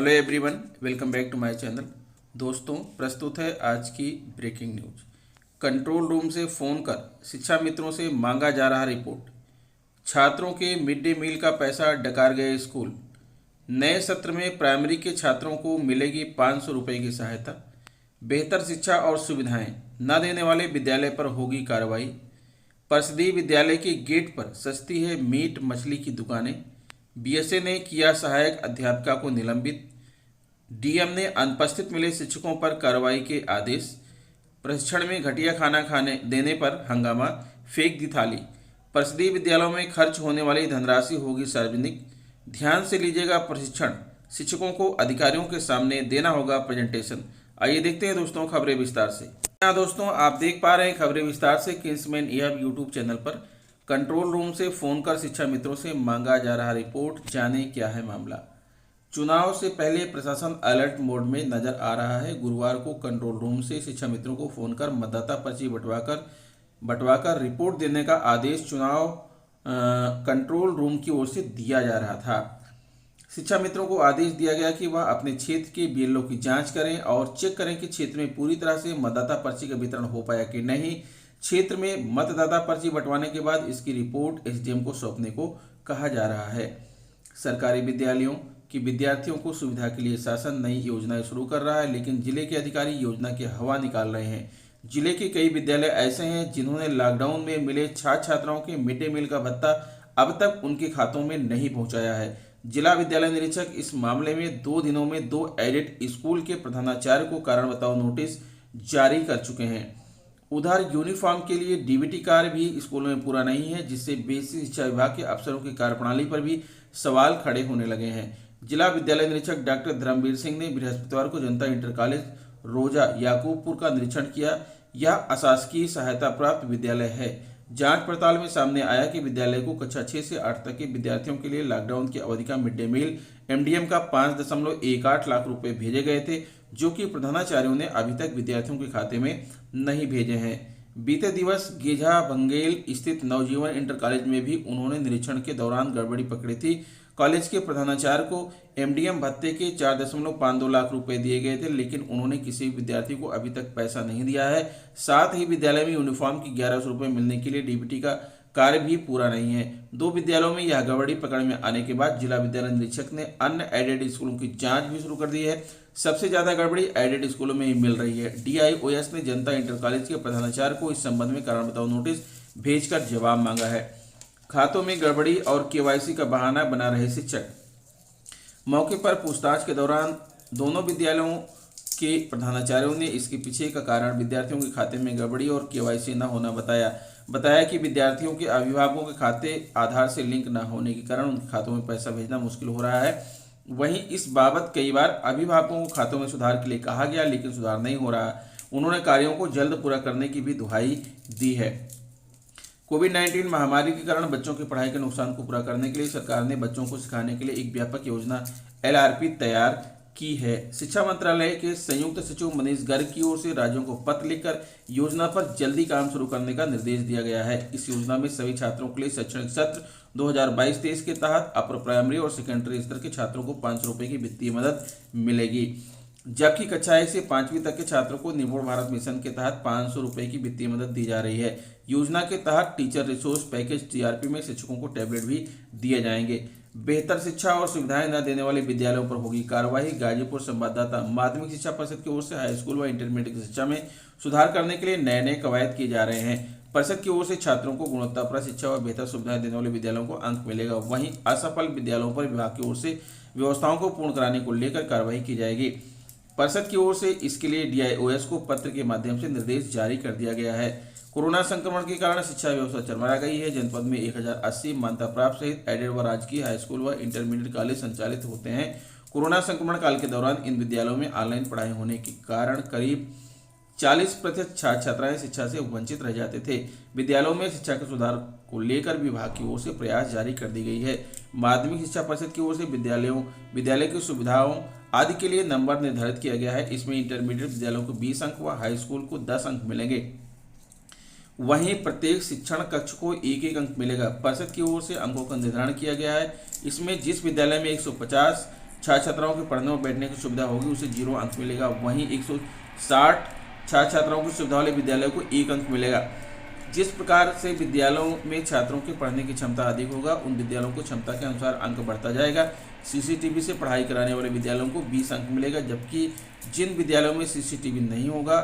Hello everyone, welcome back to my channel. दोस्तों, प्रस्तुत है आज की ब्रेकिंग न्यूज। कंट्रोल रूम से फ़ोन कर शिक्षा मित्रों से मांगा जा रहा रिपोर्ट। छात्रों के मिड डे मील का पैसा डकार गए स्कूल। नए सत्र में प्राइमरी के छात्रों को मिलेगी 500 रुपये की सहायता। बेहतर शिक्षा और सुविधाएं न देने वाले विद्यालय पर होगी कार्रवाई। परिषदीय विद्यालय के गेट पर सस्ती है मीट मछली की दुकानें। बीएसए ने किया सहायक अध्यापिका को निलंबित। डीएम ने अनुपस्थित मिले शिक्षकों पर कार्रवाई के आदेश। प्रशिक्षण में घटिया खाना खाने देने पर हंगामा, फेंक दी थाली। परिषदीय विद्यालयों में खर्च होने वाली धनराशि होगी सार्वजनिक। ध्यान से लीजिएगा प्रशिक्षण, शिक्षकों को अधिकारियों के सामने देना होगा प्रेजेंटेशन। आइए देखते हैं दोस्तों खबरें विस्तार से। हाँ दोस्तों, आप देख पा रहे हैं खबरें विस्तार से किंग्समैन EHB यूट्यूब चैनल पर। कंट्रोल रूम से फोन कर शिक्षा मित्रों से मांगा जा रहा रिपोर्ट, जाने क्या है मामला। चुनाव से पहले प्रशासन अलर्ट मोड में नजर आ रहा है। गुरुवार को कंट्रोल रूम से शिक्षा मित्रों को फोन कर मतदाता पर्ची बंटवाकर रिपोर्ट देने का आदेश चुनाव कंट्रोल रूम की ओर से दिया जा रहा था। शिक्षा मित्रों को आदेश दिया गया कि वह अपने क्षेत्र के BLO की जांच करें और चेक करें कि क्षेत्र में पूरी तरह से मतदाता पर्ची का वितरण हो पाया कि नहीं। क्षेत्र में मतदाता पर्ची बंटवाने के बाद इसकी रिपोर्ट SDM को सौंपने को कहा जा रहा है। सरकारी विद्यालयों कि विद्यार्थियों को सुविधा के लिए शासन नई योजनाएं शुरू कर रहा है, लेकिन जिले के अधिकारी योजना की हवा निकाल रहे हैं। जिले के कई विद्यालय ऐसे हैं जिन्होंने लॉकडाउन में मिले छात्र छात्राओं के मिड डे मील का भत्ता अब तक उनके खातों में नहीं पहुंचाया है। जिला विद्यालय निरीक्षक इस मामले में 2 दिनों में 2 एडेड स्कूल के प्रधानाचार्य को कारण बताओ नोटिस जारी कर चुके हैं। उधर यूनिफॉर्म के लिए DBT कार्य भी स्कूलों में पूरा नहीं है, जिससे बेसिक शिक्षा विभाग के अफसरों की कार्यप्रणाली पर भी सवाल खड़े होने लगे हैं। जिला विद्यालय निरीक्षक डॉक्टर धर्मवीर सिंह ने बृहस्पतिवार को जनता इंटर कॉलेज रोजा याकूबपुर का निरीक्षण किया। यह अशासकीय सहायता प्राप्त विद्यालय है। जांच पड़ताल में सामने आया कि विद्यालय को कक्षा 6 से 8 तक के विद्यार्थियों के लिए लॉकडाउन की अवधि का मिड डे मील MDM का 5.18 लाख रुपए भेजे गए थे, जो कि प्रधानाचार्यों ने अभी तक विद्यार्थियों के खाते में नहीं भेजे हैं। बीते दिवस गेझा बंगेल स्थित नवजीवन इंटर कॉलेज में भी उन्होंने निरीक्षण के दौरान गड़बड़ी पकड़ी थी। कॉलेज के प्रधानाचार्य को MDM भत्ते के 4.52 लाख रुपए दिए गए थे, लेकिन उन्होंने किसी विद्यार्थी को अभी तक पैसा नहीं दिया है। साथ ही विद्यालय में यूनिफॉर्म की 1100 रुपये मिलने के लिए DBT का कार्य भी पूरा नहीं है। 2 विद्यालयों में यह गड़बड़ी पकड़ में आने के बाद जिला विद्यालय निरीक्षक ने अन्य एडेड स्कूलों की जांच भी शुरू कर दी है। सबसे ज्यादा गड़बड़ी एडेड स्कूलों में ही मिल रही है। DIOS ने जनता इंटर कॉलेज के प्रधानाचार्य को इस संबंध में कारण बताओ नोटिस भेजकर जवाब मांगा है। खातों में गड़बड़ी और KYC का बहाना बना रहे शिक्षक। मौके पर पूछताछ के दौरान दोनों विद्यालयों के प्रधानाचार्यों ने इसके पीछे का कारण विद्यार्थियों के खाते में गड़बड़ी और KYC न होना बताया कि विद्यार्थियों के अभिभावकों के खाते आधार से लिंक न होने के कारण उनके खातों में पैसा भेजना मुश्किल हो रहा है। वहीं इस बाबत कई बार अभिभावकों को खातों में सुधार के लिए कहा गया, लेकिन सुधार नहीं हो रहा। उन्होंने कार्यों को जल्द पूरा करने की भी दुहाई दी है। कोविड-19 महामारी के कारण बच्चों की पढ़ाई के नुकसान को पूरा करने के लिए सरकार ने बच्चों को सिखाने के लिए एक व्यापक योजना LRP तैयार की है। शिक्षा मंत्रालय के संयुक्त सचिव मनीष गर्ग की ओर से राज्यों को पत्र लिखकर योजना पर जल्दी काम शुरू करने का निर्देश दिया गया है। इस योजना में सभी छात्रों के लिए शैक्षणिक सत्र 2022-23 के तहत अपर प्राइमरी और सेकेंडरी स्तर के छात्रों को 500 रुपये की वित्तीय मदद मिलेगी, जबकि कक्षा 1 से 5वीं तक के छात्रों को निपुण भारत मिशन के तहत 500 रुपये की वित्तीय मदद दी जा रही है। योजना के तहत टीचर रिसोर्स पैकेज TRP में शिक्षकों को टैबलेट भी दिए जाएंगे। बेहतर शिक्षा और सुविधाएं न देने वाले विद्यालयों पर होगी कार्रवाई। गाजीपुर संवाददाता। माध्यमिक शिक्षा परिषद की ओर से हाई स्कूल व इंटरमीडिएट की शिक्षा में सुधार करने के लिए नए कवायद किए जा रहे हैं। परिषद की ओर से छात्रों को गुणवत्तापूर्ण शिक्षा और बेहतर सुविधाएं देने वाले विद्यालयों को अंक मिलेगा। वहीं असफल विद्यालयों पर विभाग की ओर से व्यवस्थाओं को पूर्ण कराने को लेकर कार्रवाई की जाएगी। परिषद की ओर से इसके लिए DIOS को पत्र के माध्यम से निर्देश जारी कर दिया गया है। कोरोना संक्रमण के कारण शिक्षा व्यवस्था चरमरा गई है। जनपद में 1080 मान्यता प्राप्त सहित एडेड व राजकीय हाई स्कूल व इंटरमीडिएट कॉलेज संचालित होते हैं। कोरोना संक्रमण काल के दौरान इन विद्यालयों में ऑनलाइन पढ़ाई होने के कारण करीब 40% छात्र छात्राएं शिक्षा से वंचित रह जाते थे। विद्यालयों में शिक्षा के सुधार को लेकर विभाग की ओर से प्रयास जारी कर दी गई है। माध्यमिक शिक्षा परिषद की ओर से विद्यालय की सुविधाओं आदि के लिए नंबर निर्धारित किया गया है। इसमें इंटरमीडिएट विद्यालयों को 20 अंक व हाई स्कूल को 10 अंक मिलेंगे। वहीं प्रत्येक शिक्षण कक्ष को 1-1 अंक मिलेगा। परिषद की ओर से अंकों का निर्धारण किया गया है। इसमें जिस विद्यालय में 150 छात्र छात्राओं के पढ़ने और बैठने की सुविधा होगी उसे 0 अंक मिलेगा। वहीं 160 छात्र छात्राओं की सुविधा वाले विद्यालयों को 1 अंक मिलेगा। जिस प्रकार से विद्यालयों में छात्रों के पढ़ने की क्षमता अधिक होगा उन विद्यालयों को क्षमता के अनुसार अंक बढ़ता जाएगा। सीसीटीवी से पढ़ाई कराने वाले विद्यालयों को 20 अंक मिलेगा, जबकि जिन विद्यालयों में सीसीटीवी नहीं होगा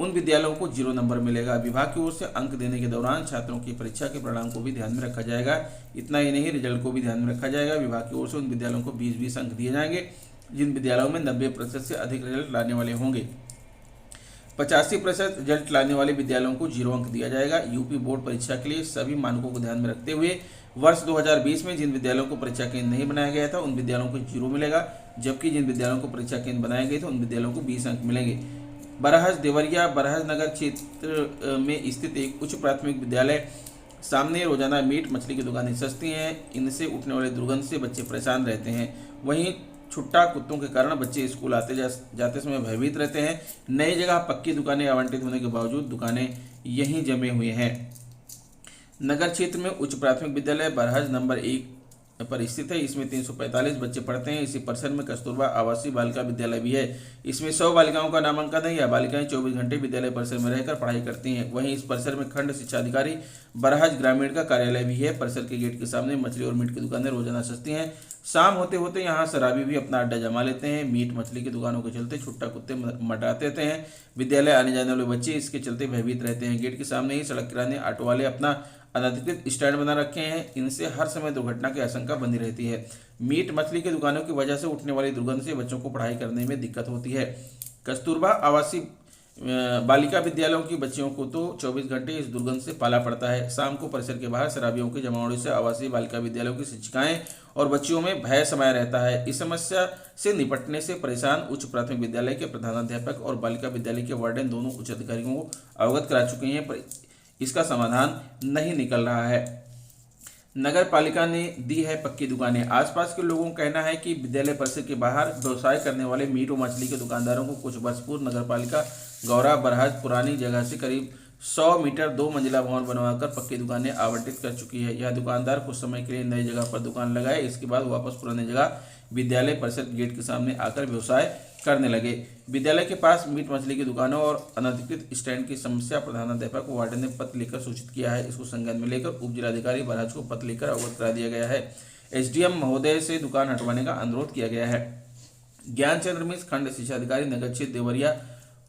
उन विद्यालयों को 0 नंबर मिलेगा। विभाग की ओर से अंक देने के दौरान छात्रों की परीक्षा के परिणाम को भी ध्यान में रखा जाएगा। इतना ही नहीं, रिजल्ट को भी ध्यान में रखा जाएगा। विभाग की ओर से उन विद्यालयों को 20-20 अंक दिए जाएंगे जिन विद्यालयों में 90% से अधिक रिजल्ट लाने वाले होंगे। 85% रिजल्ट लाने वाले विद्यालयों को 0 अंक दिया जाएगा। यूपी बोर्ड परीक्षा के लिए सभी मानकों को ध्यान में रखते हुए वर्ष 2020 में जिन विद्यालयों को परीक्षा केंद्र नहीं बनाया गया था उन विद्यालयों को 0 मिलेगा, जबकि जिन विद्यालयों को परीक्षा केंद्र बनाए गए थे उन विद्यालयों को 20 अंक मिलेंगे। बरहज देवरिया बरहज नगर क्षेत्र में स्थित एक उच्च प्राथमिक विद्यालय सामने रोजाना मीट मछली की दुकानें सस्ती हैं। इनसे उठने वाले दुर्गंध से बच्चे परेशान रहते हैं। वहीं छुट्टा कुत्तों के कारण बच्चे स्कूल आते जाते समय भयभीत रहते हैं। नई जगह पक्की दुकानें आवंटित होने के बावजूद दुकानें यहीं जमे हुए हैं। नगर क्षेत्र में उच्च प्राथमिक विद्यालय बरहज नंबर 1 पर स्थित है। इसमें 345 बच्चे पढ़ते हैं। इसी परिसर में कस्तूरबा आवासीय बालिका विद्यालय भी है। इसमें 100 बालिकाओं का नामांकन है। यह बालिकाएं 24 घंटे विद्यालय परिसर में रहकर पढ़ाई करती हैं। वहीं इस परिसर में खंड शिक्षा अधिकारी बरहज ग्रामीण का कार्यालय भी है। परिसर के गेट के सामने मछली और मीट की दुकानें रोजाना सस्ती हैं। शाम होते होते यहाँ शराबी भी अपना अड्डा जमा लेते हैं। मीट मछली की दुकानों के चलते छुट्टा कुत्ते मटाते रहते हैं। विद्यालय आने जाने वाले बच्चे इसके चलते भयभीत रहते हैं। गेट के सामने ही सड़क किनारे ऑटो वाले अपना अनधिकृत स्टैंड बना रखे हैं। इनसे हर समय दुर्घटना की आशंका बनी रहती है। मीट मछली की दुकानों की वजह से उठने वाली दुर्गंध से बच्चों को पढ़ाई करने में दिक्कत होती है। कस्तूरबा आवासीय बालिका विद्यालयों की बच्चियों को तो 24 घंटे इस दुर्गंध से पाला पड़ता है। शाम को परिसर के बाहर शराबियों के जमावड़े से आवासीय बालिका विद्यालयों की शिक्षिकाएं और बच्चियों में भय समाया रहता है। इस समस्या से निपटने से परेशान उच्च प्राथमिक विद्यालय के प्रधानाध्यापक और बालिका विद्यालय के वार्डन दोनों उच्च अधिकारियों को अवगत करा चुके हैं, पर इसका समाधान नहीं निकल रहा है। नगर पालिका ने दी है पक्की दुकानें। आसपास के लोगों का कहना है कि विद्यालय परिसर के बाहर व्यवसाय करने वाले मीट और मछली के दुकानदारों को कुछ वर्ष पूर्व नगर पालिका गौरा बरहज पुरानी जगह से करीब 100 मीटर 2 मंजिला भवन बनवाकर पक्की दुकानें आवंटित कर चुकी है। यह दुकानदार कुछ समय के लिए नई जगह पर दुकान लगाए, इसके बाद वापस पुरानी जगह विद्यालय परिसर गेट के सामने आकर व्यवसाय करने लगे। विद्यालय के पास मीट मछली की दुकानों और अनधिकृत स्टैंड की समस्या प्रधानाध्यापक को वार्डन ने पत्र लिखकर सूचित किया है। इसको संज्ञान में लेकर उप जिलाधिकारी बरहज को पत्र लिखकर अवगत करा दिया गया है। एसडीएम महोदय से दुकान हटवाने का अनुरोध किया गया है। ज्ञानचंद्र मिश्र खंड शिक्षा अधिकारी नगर क्षेत्र देवरिया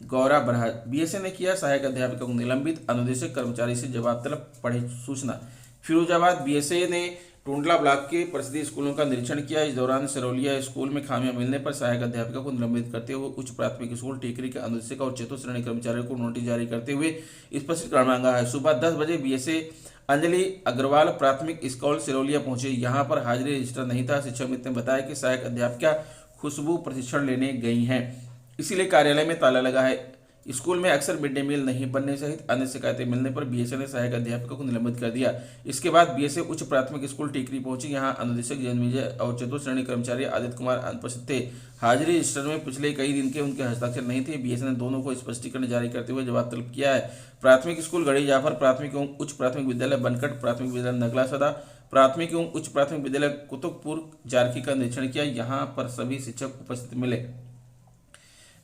गौरा बरहज। बीएसए ने किया सहायक अध्यापिका को निलंबित, अनुदेशक कर्मचारी से जवाब तलब, पढ़े सूचना। फिरोजाबाद बीएसए ने टोंडला ब्लॉक के परिषदीय स्कूलों का निरीक्षण किया। इस दौरान सिरौलिया स्कूल में खामियां मिलने पर सहायक अध्यापिका को निलंबित करते हुए उच्च प्राथमिक स्कूल टेकरी के अनुदेशक और चतुर्थ श्रेणी कर्मचारियों को नोटिस जारी करते हुए स्पष्टीकरण मांगा है। सुबह 10 बजे बीएसए अंजलि अग्रवाल प्राथमिक स्कूल सिरौलिया पहुंचे। यहां पर हाजिरी रजिस्टर नहीं था। शिक्षा मित्र ने बताया कि सहायक अध्यापिका खुशबू प्रशिक्षण लेने गई हैं, इसीलिए कार्यालय में ताला लगा है। स्कूल में अक्सर मिड डे मील नहीं बनने सहित अन्य शिकायतें मिलने पर बीएसए ने सहायक अध्यापकों को निलंबित कर दिया। इसके बाद बीएसए उच्च प्राथमिक स्कूल टीकरी पहुंची। यहां अनुदेशक जन्मविजय और चतुर्थ श्रेणी कर्मचारी आदित्य कुमार अनुपस्थित थे। हाजिरी रजिस्टर में पिछले कई दिन के उनके हस्ताक्षर नहीं थे। बीएसए ने दोनों को स्पष्टीकरण जारी करते हुए जवाब तलब किया है। प्राथमिक स्कूल गढ़ी जाफर प्राथमिक एवं उच्च प्राथमिक विद्यालय बनकट, प्राथमिक विद्यालय नगला सदा, प्राथमिक एवं उच्च प्राथमिक विद्यालय कुतुबपुर जारकी का निरीक्षण किया। यहाँ पर सभी शिक्षक उपस्थित मिले।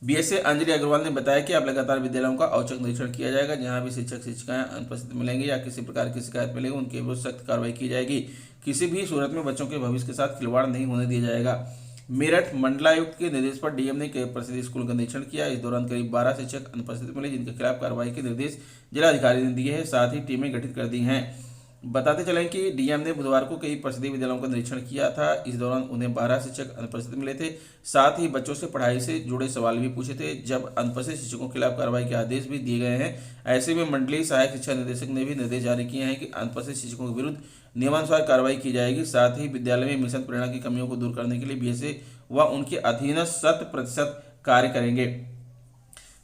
बीएसए अंजलि अग्रवाल ने बताया कि अब लगातार विद्यालयों का औचक निरीक्षण किया जाएगा। जहां भी शिक्षक शिक्षिकाएं अनुपस्थित मिलेंगे या किसी प्रकार की शिकायत मिलेगी उनके विरुद्ध सख्त कार्रवाई की जाएगी। किसी भी सूरत में बच्चों के भविष्य के साथ खिलवाड़ नहीं होने दिया जाएगा। मेरठ मंडलायुक्त के निर्देश पर डीएम ने कई परिषदीय स्कूल का निरीक्षण किया। इस दौरान करीब 12 शिक्षक अनुपस्थित मिले, जिनके खिलाफ कार्रवाई के निर्देश जिलाधिकारी ने दिए हैं। साथ ही टीमें गठित कर दी हैं। बताते चलें कि डीएम ने बुधवार को कई परिषदीय विद्यालयों का निरीक्षण किया था। इस दौरान उन्हें 12 शिक्षक अनुपस्थित मिले थे। साथ ही बच्चों से पढ़ाई से जुड़े सवाल भी पूछे थे। जब अनुपस्थित शिक्षकों के खिलाफ कार्रवाई के आदेश भी दिए गए हैं। ऐसे में मंडलीय सहायक शिक्षा निदेशक ने भी निर्देश जारी किए हैं कि अनुपस्थित शिक्षकों के विरुद्ध नियमानुसार कार्रवाई की जाएगी। साथ ही विद्यालय में मिशन प्रेरणा की कमियों को दूर करने के लिए बीएसए व उनके अधीनस्थ 100% कार्य करेंगे।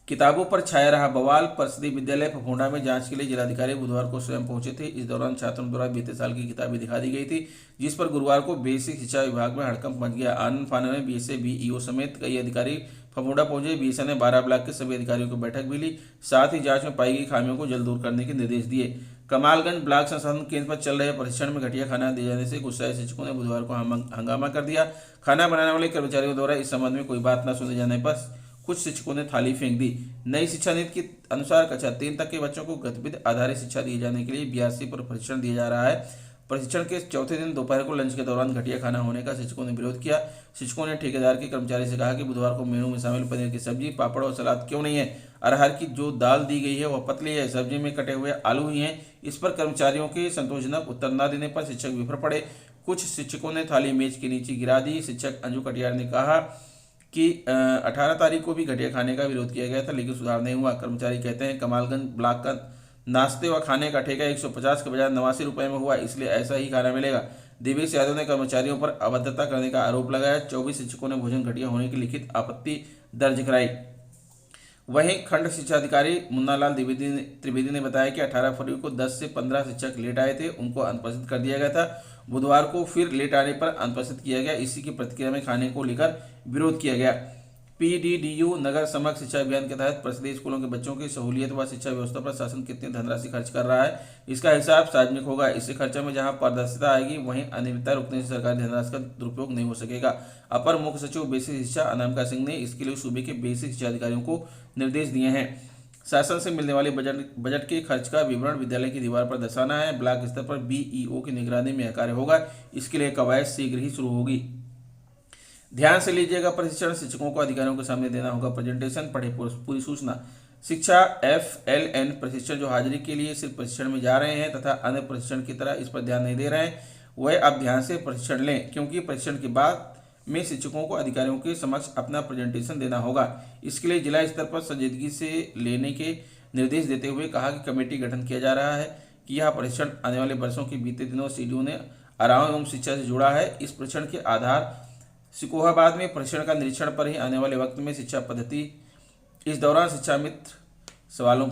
किताबों पर छाया रहा बवाल। परिषदीय विद्यालय फफूंडा में जांच के लिए जिलाधिकारी बुधवार को स्वयं पहुंचे थे। इस दौरान छात्रों द्वारा बीते साल की किताबें दिखा दी गई थी, जिस पर गुरुवार को बेसिक शिक्षा विभाग में हड़कंप मच गया। आनंद फानन में बीएसए बीईओ समेत कई अधिकारी फफूंडा पहुंचे। बीएसए ने 12 ब्लॉक के सभी अधिकारियों को बैठक भी ली। साथ ही जांच में पाई गई खामियों को जल्द दूर करने के निर्देश दिए। कमालगंज ब्लॉक संसाधन केंद्र पर चल रहे प्रशिक्षण में घटिया खाना दिए जाने से गुस्साए शिक्षकों ने बुधवार को हंगामा कर दिया। खाना बनाने वाले कर्मचारियों द्वारा इस संबंध में कोई बात न सुने जाने पर कुछ शिक्षकों ने थाली फेंक दी। नई शिक्षा नीति के अनुसार कक्षा 3 तक के बच्चों को गतिविधि आधारित शिक्षा दिए जाने के लिए बीआरसी पर प्रशिक्षण दिया जा रहा है। प्रशिक्षण के चौथे दिन दोपहर को लंच के दौरान घटिया खाना होने का शिक्षकों ने विरोध किया। शिक्षकों ने ठेकेदार के कर्मचारी से कहा कि बुधवार को मेनू में शामिल पनीर की सब्जी, पापड़ और सलाद क्यों नहीं है। अरहर की जो दाल दी गई है वह पतली है, सब्जी में कटे हुए आलू ही हैं। इस पर कर्मचारियों के संतोषजनक उत्तर न देने पर शिक्षक विफल पड़े। कुछ शिक्षकों ने थाली मेज के नीचे गिरा दी। शिक्षक अंजू कटियार ने कहा कि 18 तारीख को भी घटिया खाने का विरोध किया गया था, लेकिन सुधार नहीं हुआ। कर्मचारी कहते हैं कमालगंज ब्लॉक का नाश्ते व खाने का ठेका 150 के बजाय 89 रुपये में हुआ, इसलिए ऐसा ही खाना मिलेगा। दिवेश यादव ने कर्मचारियों पर अभद्रता करने का आरोप लगाया। 24 शिक्षकों ने भोजन घटिया होने की लिखित आपत्ति दर्ज कराई। वहीं खंड शिक्षा अधिकारी मुन्नालाल त्रिवेदी ने बताया कि 18 फरवरी को 10 से 15 शिक्षक लेट आए थे, उनको अनुपस्थित कर दिया गया था। बुधवार को फिर लेट आने पर अनुपस्थित किया गया। इसी की प्रतिक्रिया में खाने को लेकर विरोध किया गया। पीडीडीयू नगर समग्र शिक्षा अभियान के तहत प्रसिद्ध स्कूलों के बच्चों की सहूलियत व शिक्षा व्यवस्था पर शासन कितनी धनराशि खर्च कर रहा है, इसका हिसाब सार्वजनिक होगा। इससे खर्चा में जहां पारदर्शिता आएगी, वहीं अनियमितता रुकने से सरकारी धनराशि का दुरुपयोग नहीं हो सकेगा। अपर मुख्य सचिव बेसिक शिक्षा अनामिका सिंह ने इसके लिए सूबे के बेसिक शिक्षा अधिकारियों को निर्देश दिए हैं। शासन से मिलने वाले बजट के खर्च का विवरण विद्यालय की दीवार पर दर्शाना है। ब्लॉक स्तर पर बीईओ की निगरानी में यह कार्य होगा। इसके लिए कवायद शीघ्र ही शुरू होगी। ध्यान से लीजिएगा प्रशिक्षण शिक्षकों को अधिकारियों के सामने देना होगा प्रेजेंटेशन। पढ़े पूरी सूचना। शिक्षा FLN प्रशिक्षण जो हाजिरी के लिए सिर्फ प्रशिक्षण में जा रहे हैं तथा अन्य प्रशिक्षण की तरह इस पर ध्यान नहीं दे रहे हैं, वह अब ध्यान से प्रशिक्षण लें, क्योंकि प्रशिक्षण के बाद में शिक्षकों को अधिकारियों के समक्ष अपना प्रेजेंटेशन देना होगा। इसके लिए जिला स्तर पर संजीदगी से लेने के निर्देश देते हुए कहा कि कमेटी गठन किया जा रहा है कि यह प्रशिक्षण आने वाले वर्षों के बीते दिनों CDO ने आराम एवं शिक्षा से जुड़ा है। इस प्रशिक्षण के आधार सिकोहाबाद में प्रशिक्षण का निरीक्षण पर ही आने वाले वक्त में शिक्षा पद्धति। इस दौरान शिक्षा मित्र सवालों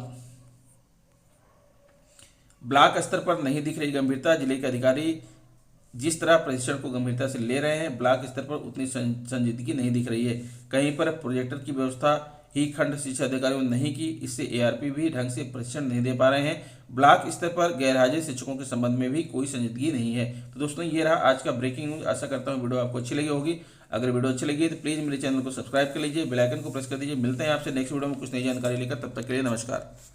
ब्लॉक स्तर पर नहीं दिख रही गंभीरता। जिले के अधिकारी जिस तरह प्रशिक्षण को गंभीरता से ले रहे हैं, ब्लॉक स्तर पर उतनी संजीदगी नहीं दिख रही है। कहीं पर प्रोजेक्टर की व्यवस्था ही खंड शिक्षा अधिकारियों ने नहीं की, इससे ARP भी ढंग से प्रशिक्षण नहीं दे पा रहे हैं। ब्लॉक स्तर पर गैरहाजिर शिक्षकों के संबंध में भी कोई संजीदगी नहीं है। तो दोस्तों, ये रहा आज का ब्रेकिंग न्यूज। आशा करता हूँ वीडियो आपको अच्छी लगी होगी। अगर वीडियो अच्छी लगी तो प्लीज़ मेरे चैनल को सब्सक्राइब कर लीजिए, बेल आइकन को प्रेस कर दीजिए। मिलते हैं आपसे नेक्स्ट वीडियो में कुछ नई जानकारी लेकर, तब तक के लिए नमस्कार।